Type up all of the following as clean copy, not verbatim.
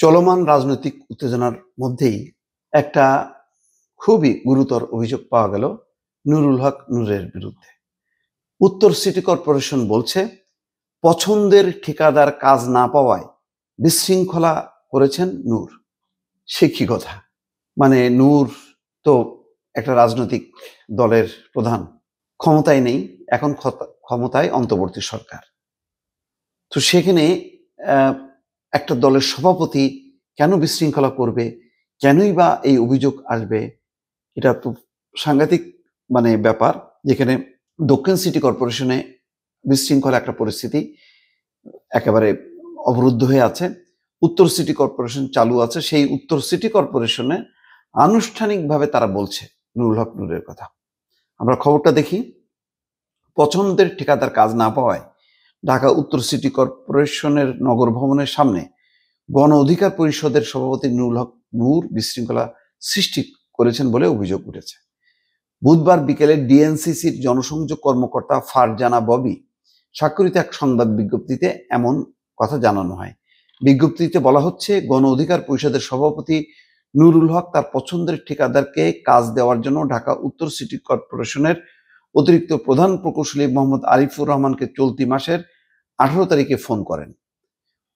চলমান রাজনৈতিক উত্তেজনার মধ্যেই একটা খুবই গুরুতর অভিযোগ পাওয়া গেল নুরুল হক নূরের বিরুদ্ধে। উত্তর সিটি কর্পোরেশন বলছে, পছন্দের ঠিকাদার কাজ না পাওয়ায় বিশৃঙ্খলা করেছেন নূর। সে কি কথা? মানে নূর তো একটা রাজনৈতিক দলের প্রধান, ক্ষমতায় নেই, এখন ক্ষমতায় অন্তর্বর্তী সরকার। তো সেখানে একটা দলের সভাপতি কেন বিশৃঙ্খলা করবে, কেনই বা এই অভিযোগ আসবে? এটা তো সাংঘাতিক ব্যাপার, যেখানে দক্ষিণ সিটি কর্পোরেশনে বিশৃঙ্খলা একটা পরিস্থিতি একেবারে অবরুদ্ধ হয়ে আছে। উত্তর সিটি কর্পোরেশন চালু আছে। সেই উত্তর সিটি কর্পোরেশনে আনুষ্ঠানিকভাবে তারা বলছে নুরুল হক নূরের কথা। আমরা খবরটা দেখি। পছন্দের ঠিকাদার কাজ না পাওয়ায় ঢাকা উত্তর সিটি কর্পোরেশনের নগর ভবনের সামনে গণ অধিকার পরিষদের সভাপতি নুরুল হক নূর বিশৃঙ্খলা সৃষ্টি করেছেন বলে অভিযোগ উঠেছে। বুধবার বিকেলে ডিএনসিসির জনসংযোগ কর্মকর্তা ফারজানা ববি স্বাক্ষরিত এক সংবাদ বিজ্ঞপ্তিতে এমন কথা জানানো হয়। বিজ্ঞপ্তিতে বলা হচ্ছে, গণ অধিকার পরিষদের সভাপতি নুরুল হক তার পছন্দের ঠিকাদারকে কাজ দেওয়ার জন্য ঢাকা উত্তর সিটি কর্পোরেশনের অতিরিক্ত প্রধান প্রকৌশলী মোহাম্মদ আরিফুর রহমানকে চলতি মাসের 18 তারিখে ফোন করেন।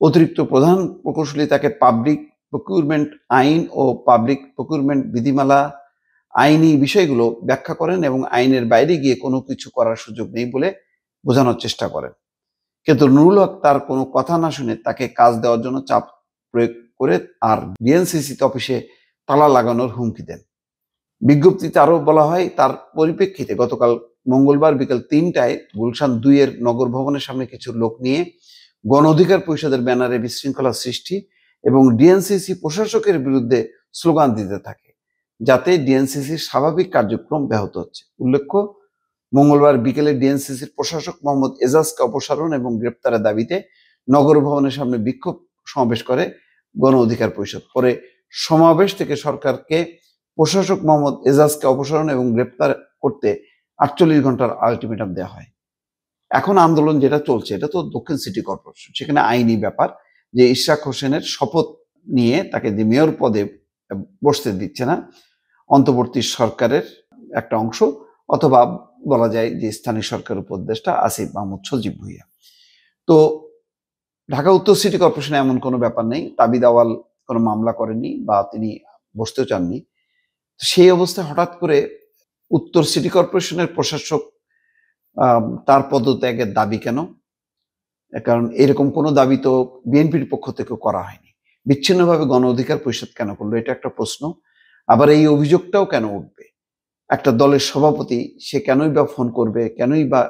অতিরিক্ত প্রধান প্রকৌশলী তাকে পাবলিক প্রকিউরমেন্ট আইন ও পাবলিক প্রকিউরমেন্ট বিধিমালা আইনি বিষয়গুলো ব্যাখ্যা করেন এবং আইনের বাইরে গিয়ে কোনো কিছু করার সুযোগ নেই বলে বোঝানোর চেষ্টা করেন। কিন্তু নুরুল হক তার কোনো কথা না শুনে তাকে কাজ দেওয়ার জন্য চাপ প্রয়োগ করে আর ডিএনসিসি অফিসে তালা লাগানোর হুমকি দেন। বিজ্ঞপ্তিতে আরো বলা হয়, তার পরিপ্রেক্ষিতে গতকাল মঙ্গলবার বিকেল 3টায় গুলশান 2-এর নগর ভবনের সামনে কিছু লোক নিয়ে গণ অধিকার পরিষদের ব্যানারে বিশৃঙ্খলা সৃষ্টি এবং ডিএনসিসি প্রশাসকের বিরুদ্ধে স্লোগান দিতে থাকে, যাতে ডিএনসিসির স্বাভাবিক কার্যক্রম ব্যাহত হচ্ছে। উল্লেখ্য, মঙ্গলবার বিকেলে ডিএনসিসির প্রশাসক মোহাম্মদ এজাজকে অপসারণ এবং গ্রেপ্তারের দাবিতে নগর ভবনের সামনে বিক্ষোভ সমাবেশ করে গণ অধিকার পরিষদ। পরে সমাবেশ থেকে সরকারকে প্রশাসক মোহাম্মদ এজাজকে অপসারণ এবং গ্রেপ্তার করতে 48 ঘন্টার আলটিমেটাম দেওয়া হয়। এখন আন্দোলন যেটা চলছে, এটা তো দক্ষিণ সিটি কর্পোরেশন, সেখানে আইনি ব্যাপার যে ইশরাক হোসেনের শপথ নিয়ে তাকে যে মেয়র পদে বসতে দিচ্ছে না অন্তর্বর্তী সরকারের একটা অংশ, অথবা বলা যায় যে স্থানীয় সরকার উপদেষ্টা আসিফ মাহমুদ সজীব ভুইয়া। তো ঢাকা উত্তর সিটি কর্পোরেশনে এমন কোনো ব্যাপার নেই, তাবিদ আওয়াল কোনো মামলা করেনি বা তিনি বসতেও চাননি। সেই অবস্থায় হঠাৎ করে উত্তর সিটি কর্পোরেশনের প্রশাসক তার পদত্যাগের দাবি কেন? কারণ এরকম কোনো দাবি তো বিএনপির পক্ষ থেকে করা হয়নি। বিচ্ছিন্নভাবে গণ অধিকার পরিষদ কেন করলো, এটা একটা প্রশ্ন। আবার এই অভিযোগটাও কেন উঠবে? একটা দলের সভাপতি সে কেনই বা ফোন করবে, কেনই বা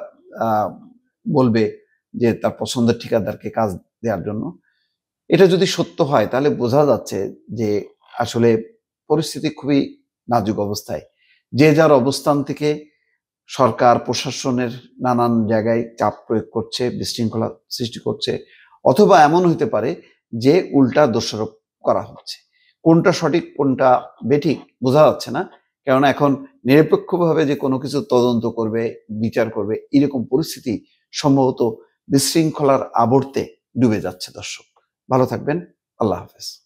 বলবে যে তার পছন্দের ঠিকাদারকে কাজ দেওয়ার জন্য? এটা যদি সত্য হয় তাহলে বোঝা যাচ্ছে যে আসলে পরিস্থিতি খুবই নাজুক অবস্থায়। যে যার অবস্থান থেকে সরকার প্রশাসনের নানান জায়গায় চাপ প্রয়োগ করছে, বিশৃঙ্খলা সৃষ্টি করছে, অথবা এমন হতে পারে যে উল্টা দোষারোপ করা হচ্ছে। কোনটা সঠিক কোনটা বেঠিক বোঝা যাচ্ছে না, কারণ এখন নিরপেক্ষভাবে যে কোনো কিছু তদন্ত করবে, বিচার করবে, এরকম পরিস্থিতি সম্ভবত বিশৃঙ্খলার আবর্তে ডুবে যাচ্ছে। দর্শক ভালো থাকবেন, আল্লাহ হাফেজ।